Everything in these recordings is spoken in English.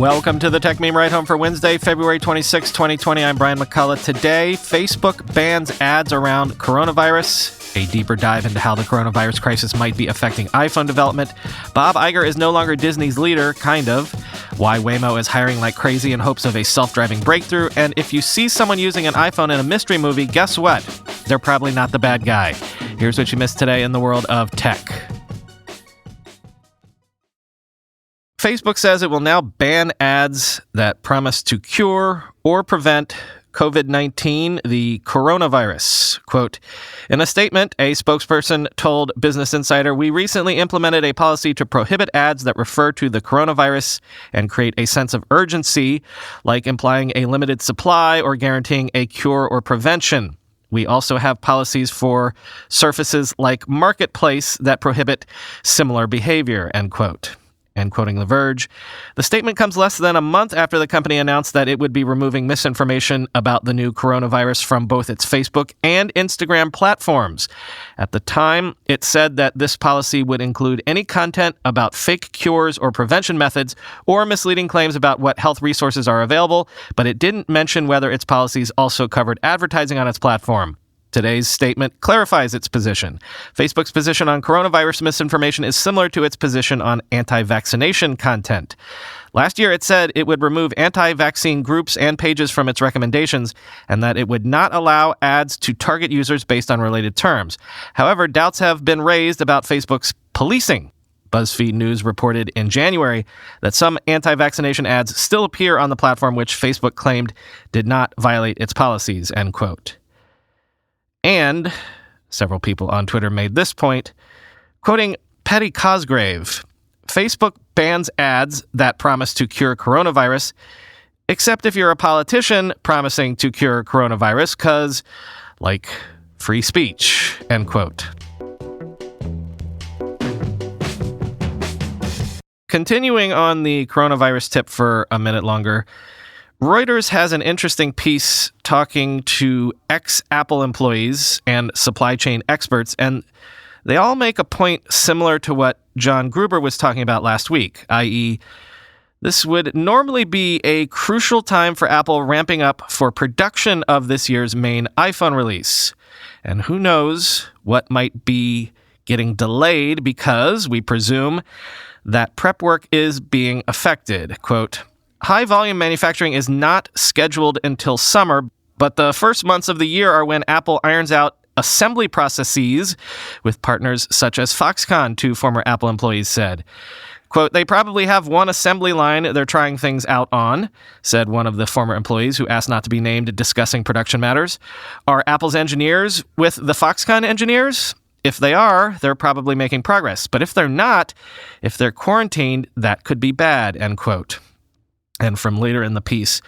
Welcome to the Tech Meme Ride Home for Wednesday, February 26, 2020. I'm Brian McCullough. Today, Facebook bans ads around coronavirus. A deeper dive into how the coronavirus crisis might be affecting iPhone development. Bob Iger is no longer Disney's leader, kind of. Why Waymo is hiring like crazy in hopes of a self-driving breakthrough. And if you see someone using an iPhone in a mystery movie, guess what? They're probably not the bad guy. Here's what you missed today in the world of tech. Facebook says it will now ban ads that promise to cure or prevent COVID-19, the coronavirus. Quote, in a statement, a spokesperson told Business Insider, we recently implemented a policy to prohibit ads that refer to the coronavirus and create a sense of urgency, like implying a limited supply or guaranteeing a cure or prevention. We also have policies for surfaces like Marketplace that prohibit similar behavior, end quote. And quoting The Verge, the statement comes less than a month after the company announced that it would be removing misinformation about the new coronavirus from both its Facebook and Instagram platforms. At the time, it said that this policy would include any content about fake cures or prevention methods or misleading claims about what health resources are available, but it didn't mention whether its policies also covered advertising on its platform. Today's statement clarifies its position. Facebook's position on coronavirus misinformation is similar to its position on anti-vaccination content. Last year, it said it would remove anti-vaccine groups and pages from its recommendations, and that it would not allow ads to target users based on related terms. However, doubts have been raised about Facebook's policing. BuzzFeed News reported in January that some anti-vaccination ads still appear on the platform, which Facebook claimed did not violate its policies, end quote. And several people on Twitter made this point, quoting Petty Cosgrave, Facebook bans ads that promise to cure coronavirus, except if you're a politician promising to cure coronavirus, because, like, free speech, end quote. Continuing on the coronavirus tip for a minute longer, Reuters has an interesting piece talking to ex-Apple employees and supply chain experts, and they all make a point similar to what John Gruber was talking about last week, i.e., this would normally be a crucial time for Apple ramping up for production of this year's main iPhone release. And who knows what might be getting delayed because we presume that prep work is being affected. Quote, high-volume manufacturing is not scheduled until summer, but the first months of the year are when Apple irons out assembly processes with partners such as Foxconn, two former Apple employees said. Quote, they probably have one assembly line they're trying things out on, said one of the former employees who asked not to be named discussing production matters. Are Apple's engineers with the Foxconn engineers? If they are, they're probably making progress. But if they're not, if they're quarantined, that could be bad, end quote. And from later in the piece,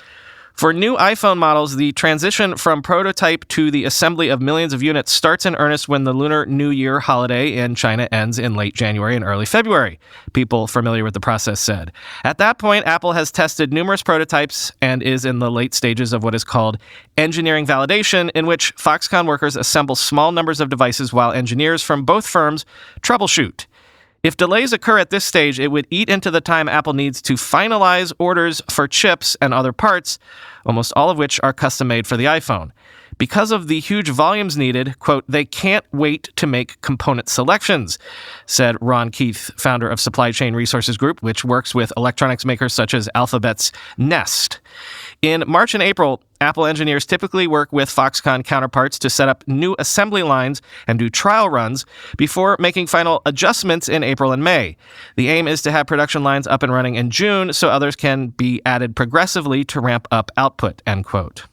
for new iPhone models, the transition from prototype to the assembly of millions of units starts in earnest when the Lunar New Year holiday in China ends in late January and early February, people familiar with the process said. At that point, Apple has tested numerous prototypes and is in the late stages of what is called engineering validation, in which Foxconn workers assemble small numbers of devices while engineers from both firms troubleshoot. If delays occur at this stage, it would eat into the time Apple needs to finalize orders for chips and other parts, almost all of which are custom-made for the iPhone. Because of the huge volumes needed, quote, they can't wait to make component selections, said Ron Keith, founder of Supply Chain Resources Group, which works with electronics makers such as Alphabet's Nest. In March and April, Apple engineers typically work with Foxconn counterparts to set up new assembly lines and do trial runs before making final adjustments in April and May. The aim is to have production lines up and running in June so others can be added progressively to ramp up output, end quote.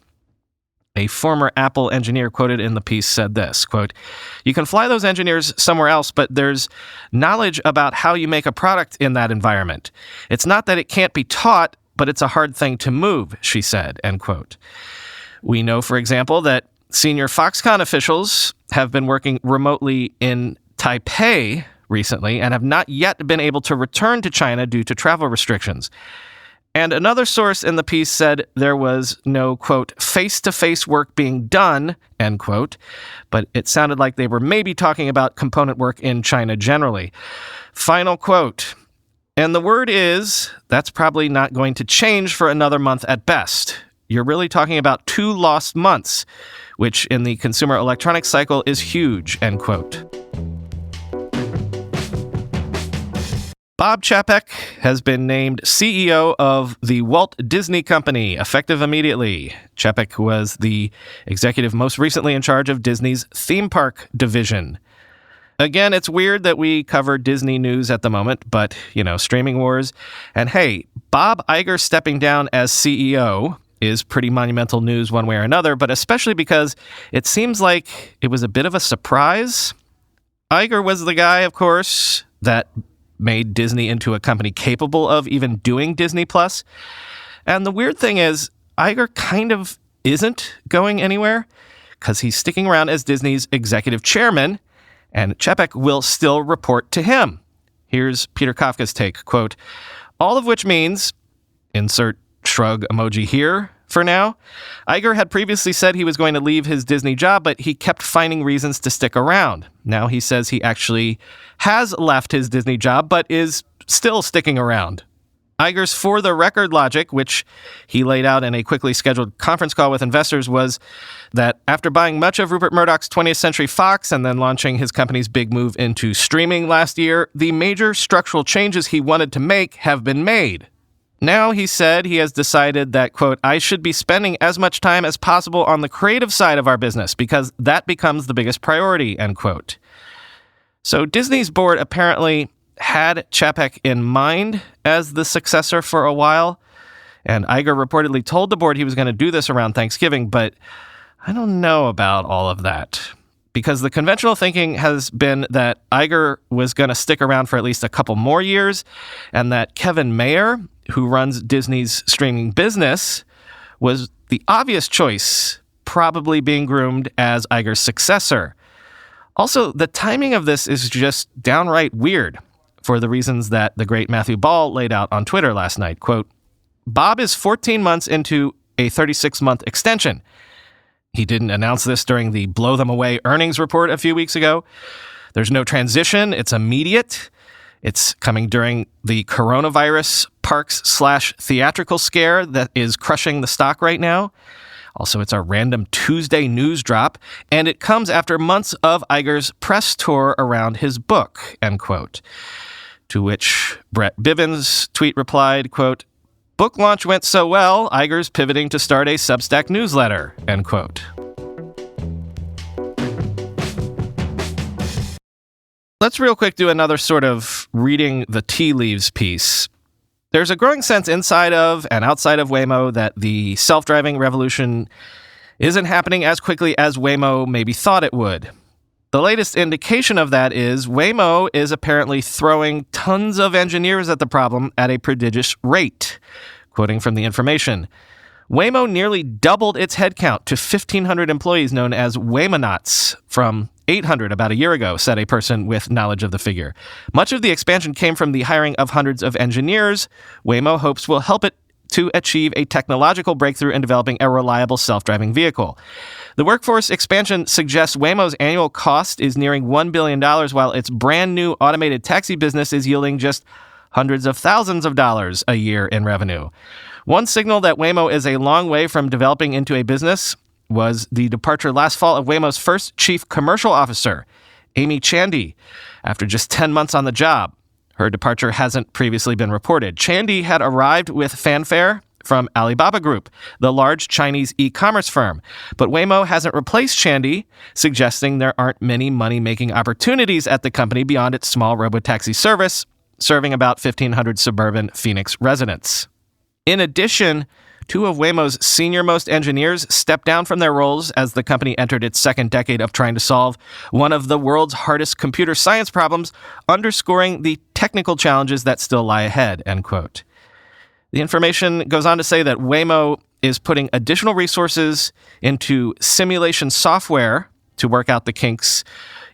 A former Apple engineer quoted in the piece said this, quote, you can fly those engineers somewhere else, but there's knowledge about how you make a product in that environment. It's not that it can't be taught, but it's a hard thing to move, she said, end quote. We know, for example, that senior Foxconn officials have been working remotely in Taipei recently and have not yet been able to return to China due to travel restrictions. And another source in the piece said there was no, quote, face-to-face work being done, end quote, but it sounded like they were maybe talking about component work in China generally. Final quote, And the word is that's probably not going to change for another month at best. You're really talking about 2 lost months, which in the consumer electronics cycle is huge, end quote. Bob Chapek has been named CEO of the Walt Disney Company, effective immediately. Chapek was the executive most recently in charge of Disney's theme park division. Again, it's weird that we cover Disney news at the moment, but, streaming wars. And hey, Bob Iger stepping down as CEO is pretty monumental news one way or another, but especially because it seems like it was a bit of a surprise. Iger was the guy, of course, that made Disney into a company capable of even doing Disney Plus. And the weird thing is, Iger kind of isn't going anywhere because he's sticking around as Disney's executive chairman, and Chapek will still report to him. Here's Peter Kafka's take, quote, all of which means, insert shrug emoji here for now, Iger had previously said he was going to leave his Disney job, but he kept finding reasons to stick around. Now he says he actually has left his Disney job, but is still sticking around. Iger's for the record logic, which he laid out in a quickly scheduled conference call with investors, was that after buying much of Rupert Murdoch's 20th Century Fox and then launching his company's big move into streaming last year, the major structural changes he wanted to make have been made. Now, he said, he has decided that, quote, I should be spending as much time as possible on the creative side of our business because that becomes the biggest priority, end quote. So Disney's board apparently had Chapek in mind as the successor for a while, and Iger reportedly told the board he was going to do this around Thanksgiving, but I don't know about all of that, because the conventional thinking has been that Iger was going to stick around for at least a couple more years, and that Kevin Mayer, who runs Disney's streaming business, was the obvious choice, probably being groomed as Iger's successor. Also, the timing of this is just downright weird, for the reasons that the great Matthew Ball laid out on Twitter last night. Quote, Bob is 14 months into a 36-month extension. He didn't announce this during the blow them away earnings report a few weeks ago. There's no transition. It's immediate. It's coming during the coronavirus parks/theatrical scare that is crushing the stock right now. Also, it's a random Tuesday news drop, and it comes after months of Iger's press tour around his book, end quote. To which Brett Bivens' tweet replied, quote, book launch went so well, Iger's pivoting to start a Substack newsletter, end quote. Let's real quick do another sort of reading the tea leaves piece. There's a growing sense inside of and outside of Waymo that the self-driving revolution isn't happening as quickly as Waymo maybe thought it would. The latest indication of that is Waymo is apparently throwing tons of engineers at the problem at a prodigious rate. Quoting from the information, Waymo nearly doubled its headcount to 1,500 employees known as Waymonauts from 800 about a year ago, said a person with knowledge of the figure. Much of the expansion came from the hiring of hundreds of engineers. Waymo hopes will help it to achieve a technological breakthrough in developing a reliable self-driving vehicle. The workforce expansion suggests Waymo's annual cost is nearing $1 billion, while its brand new automated taxi business is yielding just hundreds of thousands of dollars a year in revenue. One signal that Waymo is a long way from developing into a business was the departure last fall of Waymo's first chief commercial officer, Amy Chandy, after just 10 months on the job. Her departure hasn't previously been reported. Chandy had arrived with fanfare from Alibaba Group, the large Chinese e-commerce firm. But Waymo hasn't replaced Chandy, suggesting there aren't many money-making opportunities at the company beyond its small robotaxi service, serving about 1,500 suburban Phoenix residents. In addition, two of Waymo's senior-most engineers stepped down from their roles as the company entered its second decade of trying to solve one of the world's hardest computer science problems, underscoring the technical challenges that still lie ahead, end quote. The information goes on to say that Waymo is putting additional resources into simulation software to work out the kinks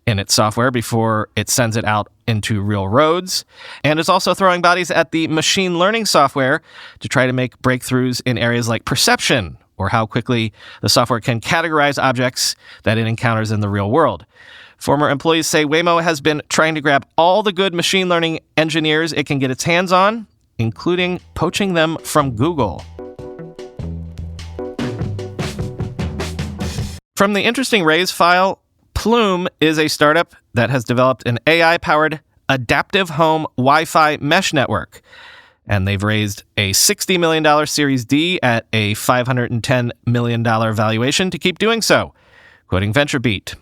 in its software before it sends it out into real roads, and is also throwing bodies at the machine learning software to try to make breakthroughs in areas like perception, or how quickly the software can categorize objects that it encounters in the real world. Former employees say Waymo has been trying to grab all the good machine learning engineers it can get its hands on, including poaching them from Google. From the interesting Raise file, Plume is a startup that has developed an AI-powered adaptive home Wi-Fi mesh network. And they've raised a $60 million Series D at a $510 million valuation to keep doing so, quoting VentureBeat.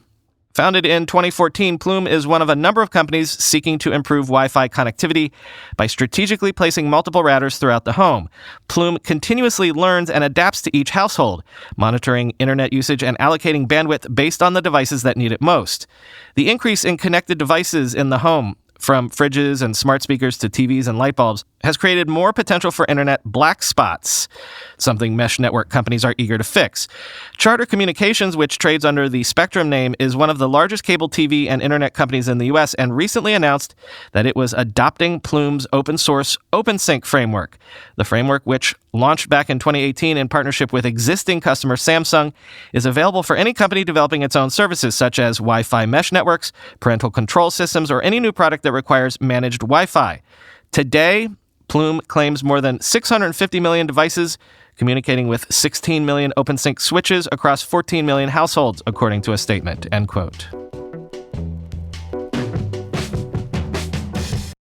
Founded in 2014, Plume is one of a number of companies seeking to improve Wi-Fi connectivity by strategically placing multiple routers throughout the home. Plume continuously learns and adapts to each household, monitoring internet usage and allocating bandwidth based on the devices that need it most. The increase in connected devices in the home, from fridges and smart speakers to TVs and light bulbs, has created more potential for internet black spots, something mesh network companies are eager to fix. Charter Communications, which trades under the Spectrum name, is one of the largest cable TV and internet companies in the U.S. and recently announced that it was adopting Plume's open-source OpenSync framework. The framework, which launched back in 2018 in partnership with existing customer Samsung, is available for any company developing its own services, such as Wi-Fi mesh networks, parental control systems, or any new product that requires managed Wi-Fi. Today, Plume claims more than 650 million devices, communicating with 16 million OpenSync switches across 14 million households, according to a statement, end quote.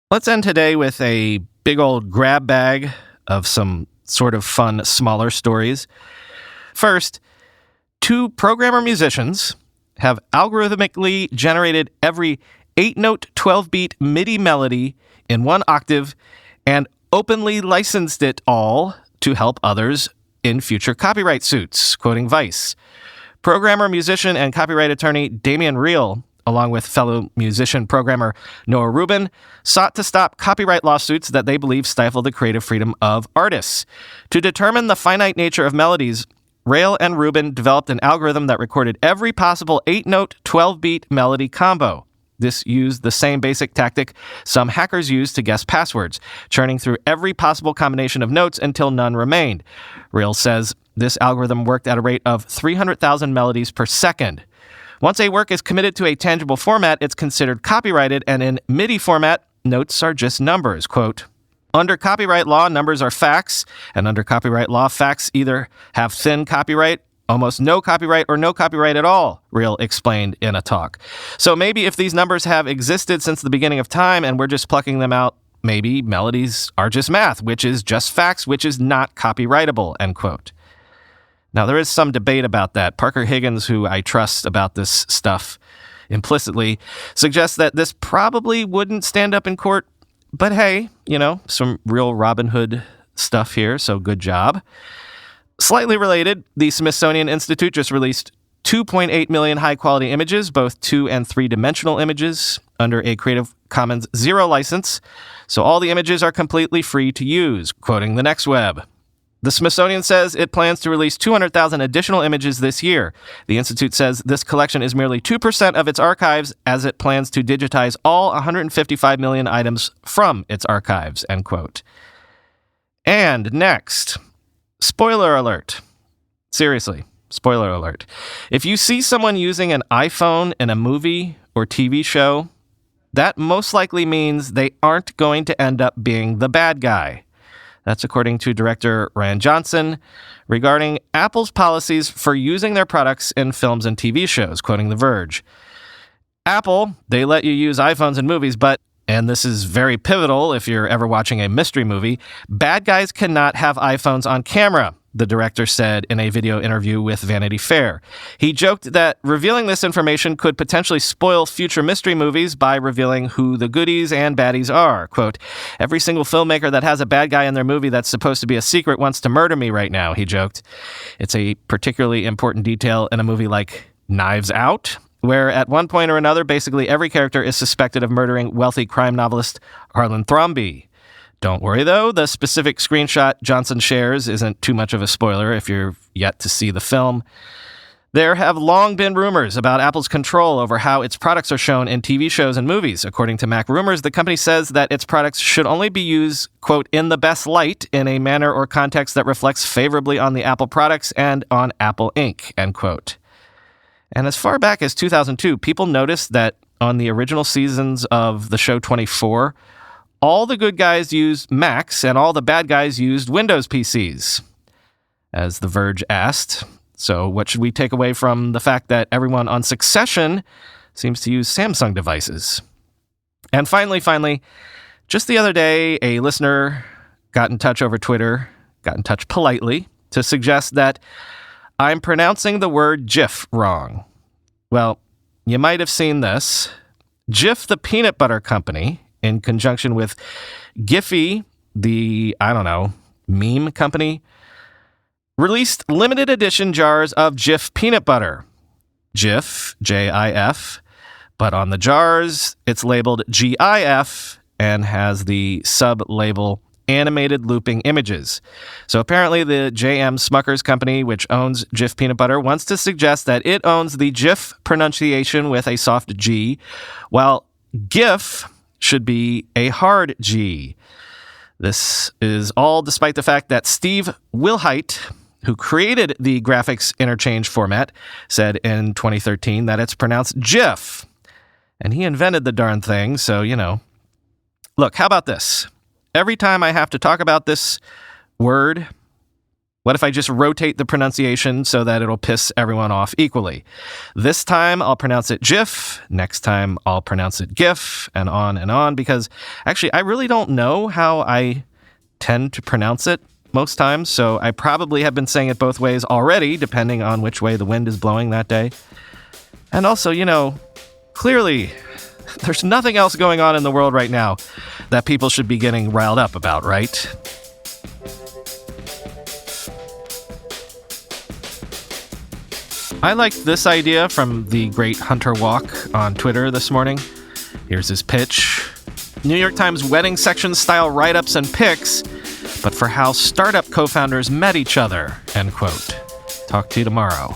Let's end today with a big old grab bag of some sort of fun, smaller stories. First, 2 programmer musicians have algorithmically generated every 8-note, 12-beat MIDI melody in 1 octave and openly licensed it all to help others in future copyright suits, quoting Vice. Programmer, musician, and copyright attorney Damian Reel, along with fellow musician programmer Noah Rubin, sought to stop copyright lawsuits that they believe stifle the creative freedom of artists. To determine the finite nature of melodies, Reel and Rubin developed an algorithm that recorded every possible 8-note, 12-beat melody combo. This used the same basic tactic some hackers use to guess passwords, churning through every possible combination of notes until none remained. Reel says this algorithm worked at a rate of 300,000 melodies per second. Once a work is committed to a tangible format, it's considered copyrighted, and in MIDI format, notes are just numbers. Quote, under copyright law, numbers are facts, and under copyright law, facts either have thin copyright, almost no copyright, or no copyright at all, Reel explained in a talk. So maybe if these numbers have existed since the beginning of time and we're just plucking them out, maybe melodies are just math, which is just facts, which is not copyrightable, end quote. Now, there is some debate about that. Parker Higgins, who I trust about this stuff implicitly, suggests that this probably wouldn't stand up in court. But hey, some real Robin Hood stuff here, so good job. Slightly related, the Smithsonian Institute just released 2.8 million high-quality images, both 2- and 3-dimensional images, under a Creative Commons Zero license. So all the images are completely free to use, quoting the Next Web. The Smithsonian says it plans to release 200,000 additional images this year. The Institute says this collection is merely 2% of its archives, as it plans to digitize all 155 million items from its archives, end quote. And next, spoiler alert. Seriously, spoiler alert. If you see someone using an iPhone in a movie or TV show, that most likely means they aren't going to end up being the bad guy. That's according to director Ryan Johnson regarding Apple's policies for using their products in films and TV shows, quoting The Verge. Apple, they let you use iPhones in movies, but, and this is very pivotal if you're ever watching a mystery movie, bad guys cannot have iPhones on camera, the director said in a video interview with Vanity Fair. He joked that revealing this information could potentially spoil future mystery movies by revealing who the goodies and baddies are. Quote, every single filmmaker that has a bad guy in their movie that's supposed to be a secret wants to murder me right now, he joked. It's a particularly important detail in a movie like Knives Out, where at one point or another, basically every character is suspected of murdering wealthy crime novelist Harlan Thrombey. Don't worry, though. The specific screenshot Johnson shares isn't too much of a spoiler if you're yet to see the film. There have long been rumors about Apple's control over how its products are shown in TV shows and movies. According to Mac Rumors, the company says that its products should only be used, quote, in the best light, in a manner or context that reflects favorably on the Apple products and on Apple Inc., end quote. And as far back as 2002, people noticed that on the original seasons of the show 24, all the good guys used Macs and all the bad guys used Windows PCs. As The Verge asked, so what should we take away from the fact that everyone on Succession seems to use Samsung devices? And finally, just the other day, a listener got in touch over Twitter, got in touch politely, to suggest that I'm pronouncing the word Jif wrong. Well, you might have seen this. Jif, the peanut butter company, in conjunction with Giphy, the, meme company, released limited edition jars of Jif peanut butter. Jif, J-I-F, but on the jars, it's labeled GIF and has the sub-label animated looping images. So apparently the J.M. Smucker's company, which owns Jif peanut butter, wants to suggest that it owns the Jif pronunciation with a soft G, while GIF should be a hard G. This is all despite the fact that Steve Wilhite, who created the graphics interchange format, said in 2013 that it's pronounced Jif. And he invented the darn thing, so, Look, how about this? Every time I have to talk about this word, what if I just rotate the pronunciation so that it'll piss everyone off equally? This time I'll pronounce it Jif, next time I'll pronounce it GIF, and on, because actually I really don't know how I tend to pronounce it most times, so I probably have been saying it both ways already, depending on which way the wind is blowing that day. And also, clearly there's nothing else going on in the world right now that people should be getting riled up about, right? I liked this idea from the great Hunter Walk on Twitter this morning. Here's his pitch. New York Times wedding section style write-ups and pics, but for how startup co-founders met each other, end quote. Talk to you tomorrow.